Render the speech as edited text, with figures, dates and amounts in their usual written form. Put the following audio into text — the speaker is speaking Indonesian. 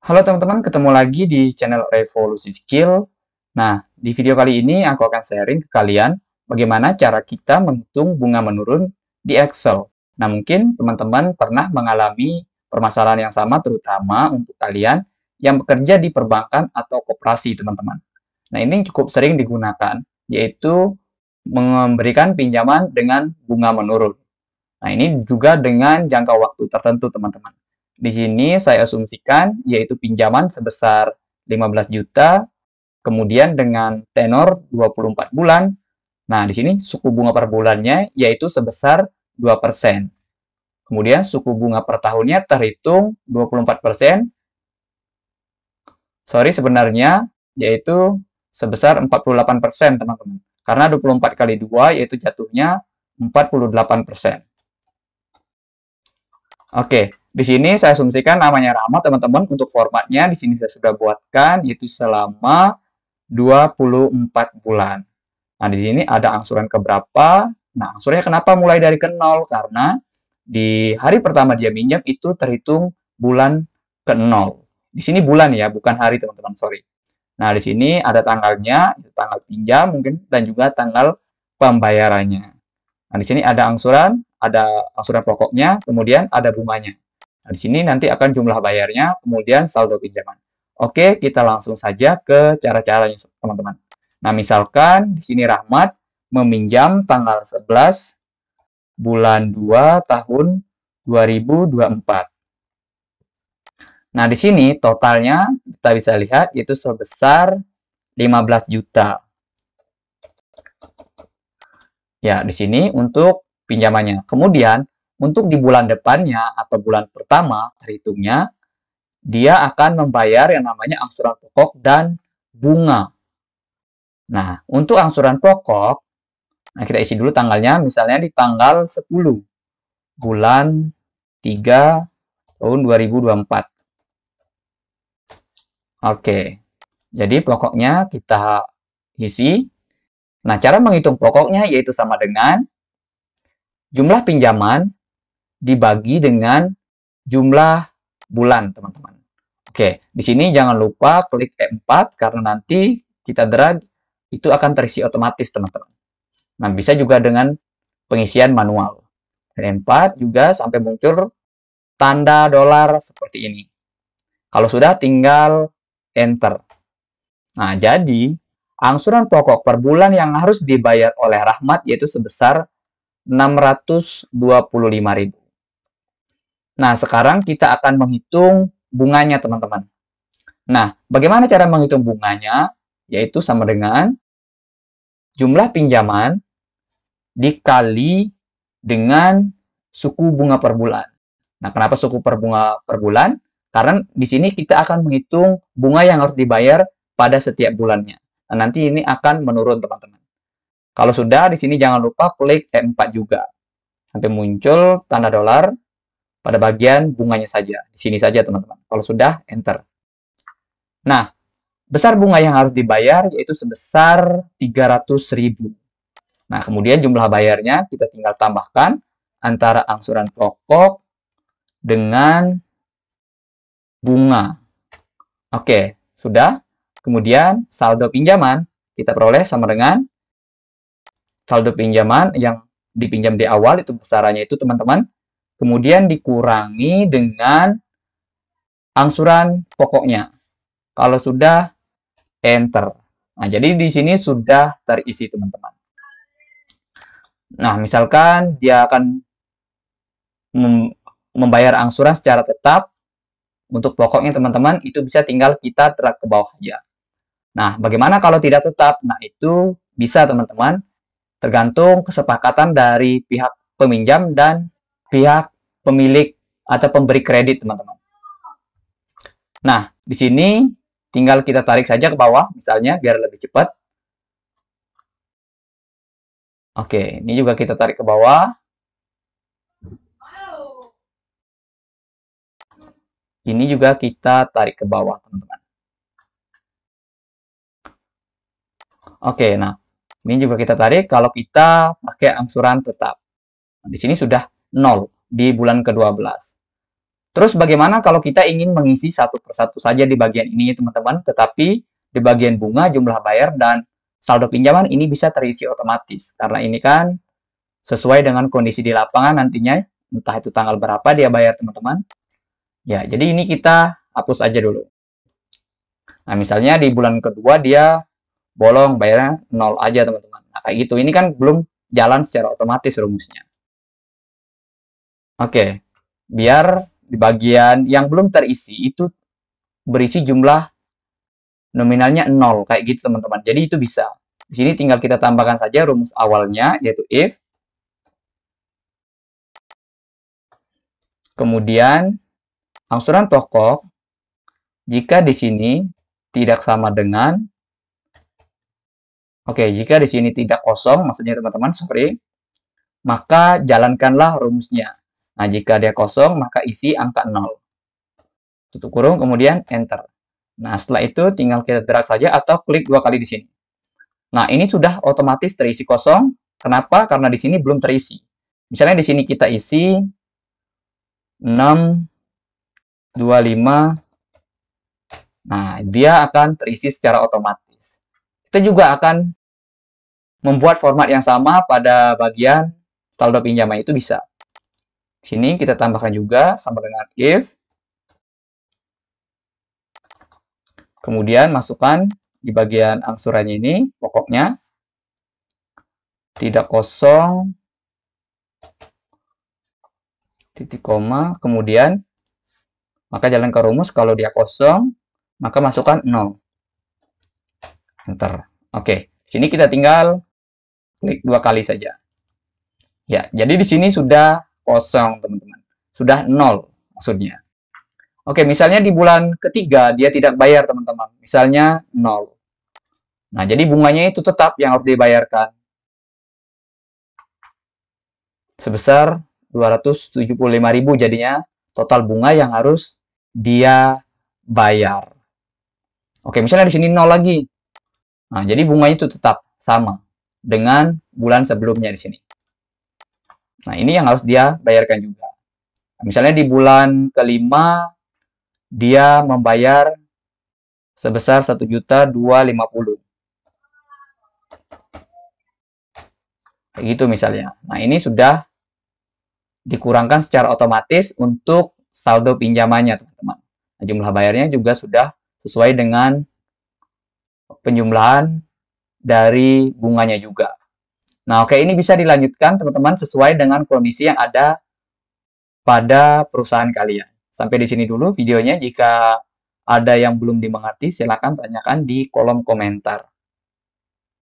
Halo teman-teman, ketemu lagi di channel Revolusi Skill. Nah, di video kali ini aku akan sharing ke kalian bagaimana cara kita menghitung bunga menurun di Excel. Nah, mungkin teman-teman pernah mengalami permasalahan yang sama terutama untuk kalian yang bekerja di perbankan atau koperasi, teman-teman. Nah, ini cukup sering digunakan, yaitu memberikan pinjaman dengan bunga menurun. Nah, ini juga dengan jangka waktu tertentu, teman-teman. Di sini saya asumsikan yaitu pinjaman sebesar 15 juta, kemudian dengan tenor 24 bulan. Nah, di sini suku bunga per bulannya yaitu sebesar 2%. Kemudian suku bunga per tahunnya terhitung 24%. Sorry, sebenarnya yaitu sebesar 48%, teman-teman. Karena 24 kali 2 yaitu jatuhnya 48%. Oke, di sini saya asumsikan namanya Rahmat, teman-teman. Untuk formatnya di sini saya sudah buatkan yaitu selama 24 bulan. Nah, di sini ada angsuran keberapa? Nah, angsurannya kenapa mulai dari ke 0? Karena di hari pertama dia minjam itu terhitung bulan ke 0. Di sini bulan ya, bukan hari, teman-teman. Sorry. Nah, di sini ada tanggalnya, itu tanggal pinjam mungkin, dan juga tanggal pembayarannya. Nah, di sini ada angsuran pokoknya, kemudian ada bunganya. Nah, di sini nanti akan jumlah bayarnya, kemudian saldo pinjaman. Oke, kita langsung saja ke cara-caranya, teman-teman. Nah, misalkan di sini Rahmat meminjam tanggal 11 bulan 2 tahun 2024. Nah, di sini totalnya kita bisa lihat yaitu sebesar 15 juta. Ya, di sini untuk pinjamannya. Kemudian, untuk di bulan depannya atau bulan pertama, terhitungnya, dia akan membayar yang namanya angsuran pokok dan bunga. Nah, untuk angsuran pokok, nah kita isi dulu tanggalnya, misalnya di tanggal 10 bulan 3 tahun 2024. Oke, jadi pokoknya kita isi. Nah, cara menghitung pokoknya yaitu sama dengan jumlah pinjaman dibagi dengan jumlah bulan, teman-teman. Oke, di sini jangan lupa klik E4 karena nanti kita drag itu akan terisi otomatis, teman-teman. Nah, bisa juga dengan pengisian manual. Dan E4 juga sampai muncul tanda dolar seperti ini. Kalau sudah tinggal enter. Nah, jadi angsuran pokok per bulan yang harus dibayar oleh Rahmat yaitu sebesar 625.000. Nah, sekarang kita akan menghitung bunganya, teman-teman. Nah, bagaimana cara menghitung bunganya? Yaitu sama dengan jumlah pinjaman dikali dengan suku bunga per bulan. Nah, kenapa suku bunga per bulan? Karena di sini kita akan menghitung bunga yang harus dibayar pada setiap bulannya. Nah, nanti ini akan menurun, teman-teman. Kalau sudah, di sini jangan lupa klik E4 juga. Sampai muncul tanda dolar pada bagian bunganya saja. Di sini saja, teman-teman. Kalau sudah, enter. Nah, besar bunga yang harus dibayar yaitu sebesar 300.000. Nah, kemudian jumlah bayarnya kita tinggal tambahkan antara angsuran pokok dengan bunga. Oke, sudah. Kemudian saldo pinjaman kita peroleh sama dengan saldo pinjaman yang dipinjam di awal itu besarannya itu, teman-teman. Kemudian dikurangi dengan angsuran pokoknya. Kalau sudah, enter. Nah, jadi di sini sudah terisi, teman-teman. Nah, misalkan dia akan membayar angsuran secara tetap untuk pokoknya, teman-teman, itu bisa tinggal kita drag ke bawah aja. Nah, bagaimana kalau tidak tetap? Nah, itu bisa, teman-teman, tergantung kesepakatan dari pihak peminjam dan pihak pemilik atau pemberi kredit, teman-teman. Nah, di sini tinggal kita tarik saja ke bawah, misalnya, biar lebih cepat. Oke, ini juga kita tarik ke bawah. Ini juga kita tarik ke bawah, teman-teman. Oke, nah, ini juga kita tarik kalau kita pakai angsuran tetap. Nah, di sini sudah 0 di bulan ke-12. Terus bagaimana kalau kita ingin mengisi satu persatu saja di bagian ini, teman-teman, tetapi di bagian bunga, jumlah bayar, dan saldo pinjaman ini bisa terisi otomatis. Karena ini kan sesuai dengan kondisi di lapangan nantinya, entah itu tanggal berapa dia bayar, teman-teman. Ya, jadi ini kita hapus aja dulu. Nah, misalnya di bulan kedua dia bolong, bayarnya 0 aja, teman-teman. Nah, kayak gitu. Ini kan belum jalan secara otomatis rumusnya. Oke, biar di bagian yang belum terisi itu berisi jumlah nominalnya 0, kayak gitu, teman-teman. Jadi itu bisa. Di sini tinggal kita tambahkan saja rumus awalnya, yaitu if. Kemudian, angsuran pokok, jika di sini tidak sama dengan, jika di sini tidak kosong, maksudnya teman-teman, maka jalankanlah rumusnya. Nah, jika dia kosong, maka isi angka 0. Tutup kurung, kemudian enter. Nah, setelah itu tinggal kita drag saja atau klik 2 kali di sini. Nah, ini sudah otomatis terisi kosong. Kenapa? Karena di sini belum terisi. Misalnya di sini kita isi 625. Nah, dia akan terisi secara otomatis. Kita juga akan membuat format yang sama pada bagian saldo pinjaman, itu bisa. Sini kita tambahkan juga sama dengan if. Kemudian masukkan di bagian angsurannya ini, pokoknya tidak kosong, titik koma, kemudian maka jalankan rumus. Kalau dia kosong, maka masukkan 0. Enter. Oke, sini kita tinggal klik 2 kali saja. Ya, jadi di sini sudah kosong, teman-teman. Sudah 0 maksudnya. Oke, misalnya di bulan ketiga dia tidak bayar, teman-teman. Misalnya 0. Nah, jadi bunganya itu tetap yang harus dibayarkan. Sebesar 275.000 jadinya total bunga yang harus dia bayar. Oke, misalnya di sini 0 lagi. Nah, jadi bunganya itu tetap sama dengan bulan sebelumnya di sini. Nah, ini yang harus dia bayarkan juga. Nah, misalnya di bulan kelima dia membayar sebesar 1.250.000. Kayak gitu misalnya. Nah, ini sudah dikurangkan secara otomatis untuk saldo pinjamannya, teman-teman. Nah, jumlah bayarnya juga sudah sesuai dengan penjumlahan dari bunganya juga. Nah, oke, ini bisa dilanjutkan, teman-teman, sesuai dengan kondisi yang ada pada perusahaan kalian. Sampai di sini dulu videonya. Jika ada yang belum dimengerti, silakan tanyakan di kolom komentar.